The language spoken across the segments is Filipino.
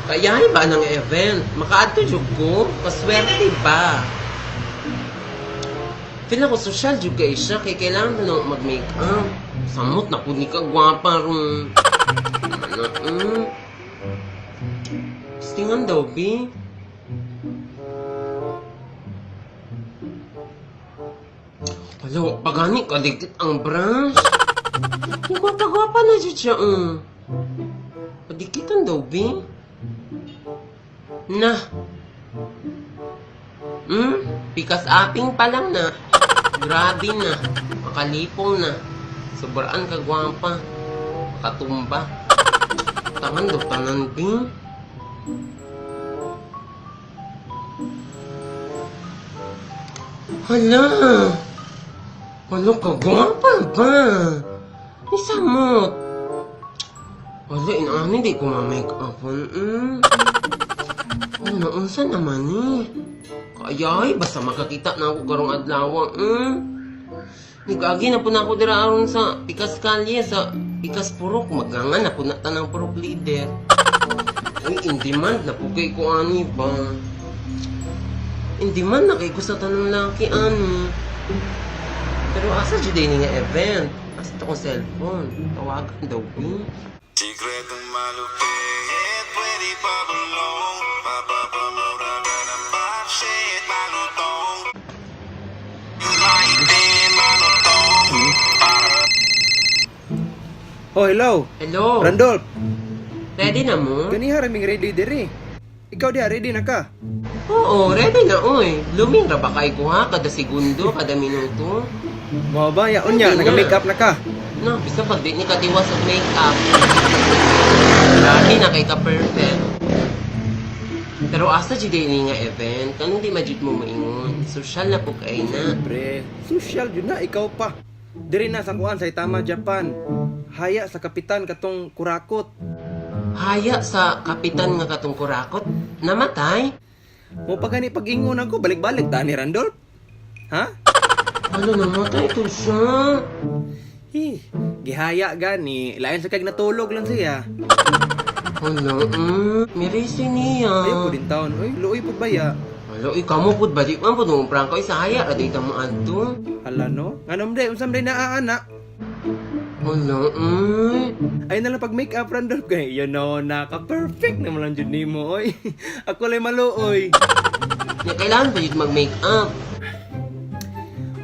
Kaya ba ng event? Makaadto jud ko, paswerte ba? Feel ako social jud kay siya, kay kailangan na mag-makeup. Samot na po ni ka, gwapa ron. Stingan daw, B. Hala, pagani kadikit ang brush. Gwapa-gwapa na jud siya, Padikitan daw, B. Na. Pikas aping pa lang na. Grabe na. Makalipong na. Sobraan ka gwapa. Makatumba. Tangan daw tanan, B. Hala. Hala ka gwapa ba? Isa mo. Hala, inaani di ko ma-make upon. Ano, unsa naman Kayay, basta makakita na ako karong adlaw. Nag-agi na po na ako dira aron sa Pikas Kalye, sa Pikas Purok. Magangan na po na tanang Purok leader. Ay, in demand na po kay ko ani ba? In demand na kay ko sa tanong laki ani. Pero asa dyan din nga event? Asa ito kong cellphone? Tawagan daw ko. Sikretong malupit, pwede pa bulong. Mapapamura ka ng baksit, malutong. Maitin, malutong. Oh, hello. Hello? Randolph, Ready na mo? ganiha raming ready diri. Ikaw diha, ready na ka? Oo, ready na oy. Luming ra ba kay ko ha? Kada segundo, kada minuto. Mao ba yaon nya, Hindi naga-makeup na ka. No, bisa pag di ni katiwas sa make-up. Lagi na kay ka-perfect. Pero asa dyan din nga event, kanong di majud mo maingon. Social na po kay na. Pre, social jud na ikaw pa. Diri na sa kuan sa Itama, Japan. Haya sa kapitan katong kurakot. Haya sa kapitan nga katong kurakot, namatay. Mo pa gani pag-ingon ako, balik-balik ta ni Randolph. Ha? Ano namatay to siya? Gihaya gani, lain sa kag natulog lang siya. Ano, mirisi niya. Ayaw po din taon. Uy, luoy po ba ya? Alo, ikaw mo pud ba di man pud mo prangko isa haya ra dito mo adto. Hala no? Nganom day, unsam day naaana? Alo, Ay na lang pag make-up Randolph kay you know, naka-perfect naman lang jud nimo oy. Ako lay maluoy. Ya kailangan pa yun mag-make up.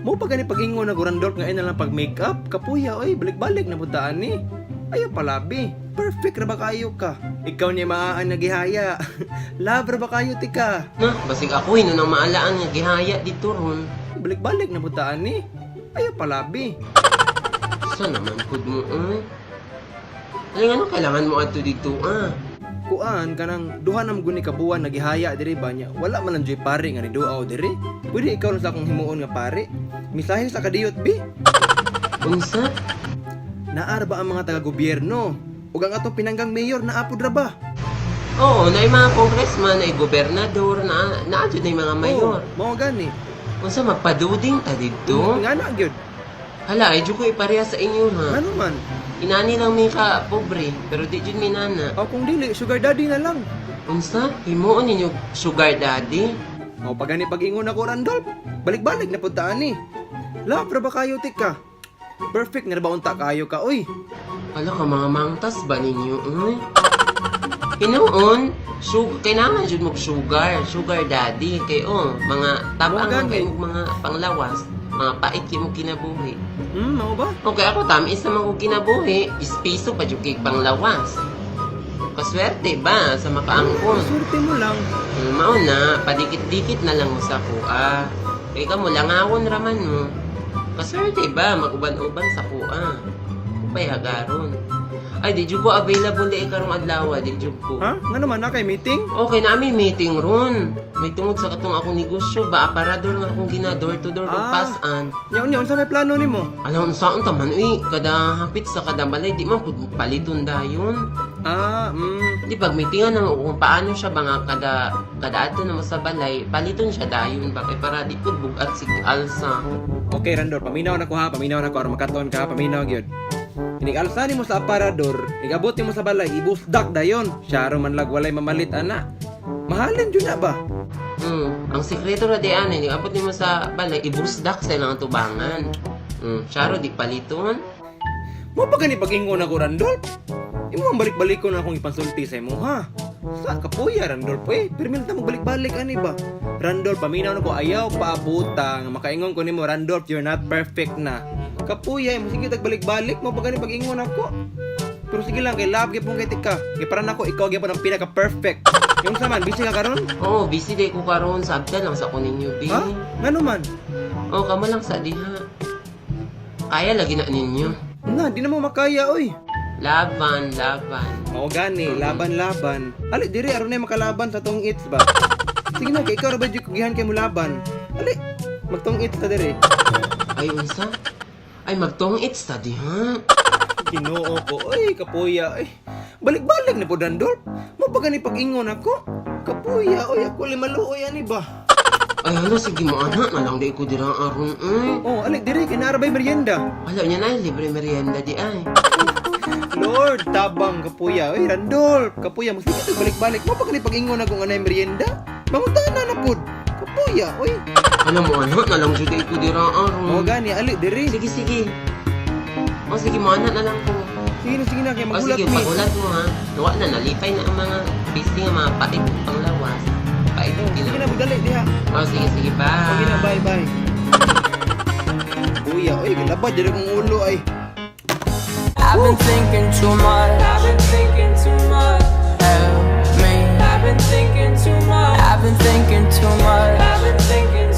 Mo pa gani pag-ingon na Randolph nga ay na lang pag make-up, kapuya oy, balik-balik na puntaan ni. Ayaw palabi. Perfect ra ba kayo ka? Ikaw niya maaan na gihaya. Love ra ba kayo tika? Na, basig ako nung nang maalaan nga gihaya dito ron. Balik-balik na puntaan ni. Ayaw palabi. Sa naman pud mo Ay ano kailangan mo adto dito Kuan kanang duha nam guni ka buwan nagihaya diri ba nya. Wala man lang joy pare nga ni duaw diri. Pwede ikaw lang sa akong himuon nga pare. Misahe sa kadiyot bi. Unsa? Naar ba ang mga taga-gobyerno? Ug ang atong pinanggang mayor na apod ra ba? Oo, na mga congressman, na gobernador, na adyo na mga mayor. Mao gani. Unsa magpaduding ta dito? Nga na gyud. Hala, ay ko ipareha sa inyo ha. Ano man? Inani lang mi ka pobre, pero di jud mi nana. O kung dili sugar daddy na lang. Unsa? Himuon ninyo sugar daddy? O pagani pag-ingon ako Randolph. Balik-balik na puntaan ni. Love ra ba kayo tika? Perfect nga ba unta kayo ka oy. Hala ka mga mangtas ba ninyo? Hinuon, kailangan jud mo sugar daddy kay mga tabang Mga kay gani. mga panglawas, mga pait kay mo kinabuhi. Mao ba? Okay, ako tamis naman ko kinabuhi, ispiso pa jud kay panglawas. Kaswerte ba sa makaangkon? Swerte mo lang. Mao na, padikit-dikit na lang mo sa kuha. Kay ka mo langawon raman mo. Kaswerte ba maguban-uban sa kuha? Upay hagaron. Ay, di jud ko available di karong adlaw, di jud ko. Ha? Nga naman na kay meeting? Okay na may meeting ron. May tungod sa katong akong negosyo ba aparador nga akong gina door to door Ah. pasan. Nya unsa may plano nimo? Alam saan taman kada hapit sa kada balay di man pud paliton dayon. Di pag meetingan na kung paano siya ba nga kada adto na mo sa balay, paliton siya dayon ba kay para di pud bugat sig alsa. Okay Randolph, paminaw na ko ha, paminaw na ko aron makaton ka, paminaw gyud. Inikalsa mo sa aparador, igabot mo sa balay, ibusdak dayon. Syaro man lag walay mamalit ana. Mahalin jud na ba? Ang sekreto na di ani, abot nimo sa balay, ibusdak sa ilang tubangan. Syaro di paliton. Mo pa gani pag-ingon ako Randolph? Imo ang balik-balik ko na akong ipansulti sa imo ha. Sa kapuya Randolph permil ta magbalik-balik ani ba? Randolph paminaw na ko ayaw paabutang makaingon ko nimo Randolph you're not perfect na. Kapuya mo sige tagbalik-balik mo pa gani pag-ingon ako. Pero sige lang kay love gyud pong kay tika. Kay para nako ikaw gyud ang pinaka-perfect. Yung sa man busy ka karon? Oo, busy day ko karon sa abdan lang sa kunin ninyo, B. Ha? Ngano man? Oo, kamo lang sa diha. Kaya lagi na ninyo. Na, di na mo makaya oy. Laban. Mao gani, laban-laban. Ali diri aron na makalaban sa tong its ba. Sige na, kay ikaw ra ba jud kugihan kay mo laban. Ali, magtong its ta diri. Ay, unsa? Ay, magtong-it study, ha? Ginoo ko, oy, kapuya, oy. Balik-balik na po Randolph. Mo pa gani pag-ingon ako. Kapuya, oy, ako limaluoy ani ba? Ay, sige mo, anak. Nalang di ko dirang aron, Oh, ali diri kay narabay merienda. Wala niya na, libre merienda di ay. Lord, tabang kapuya, oy, Randolph. Kapuya, mo sige balik-balik. Mo pa gani pag-ingon ako nga na merienda? Mangutana na pud. Kapuya, oy. Alam mo, anak, nalang di ko dirang Mo aron. gani ali diri. Sige. O, sige mo, anak na lang ko. Sige na, kaya O, magulat sige, mi. pagulat mo, ha? Nawa na, nalipay na ang mga busy nga mga pait pang lawas. Pait Oh, sige gina. na, budali diha. O, sige, bye. Sige na, bye. Kuya, oy, labad diri kong ulo ay. I've been thinking too much. I've been thinking too much. Help me. I've been thinking too much. I've been thinking too much. I've been thinking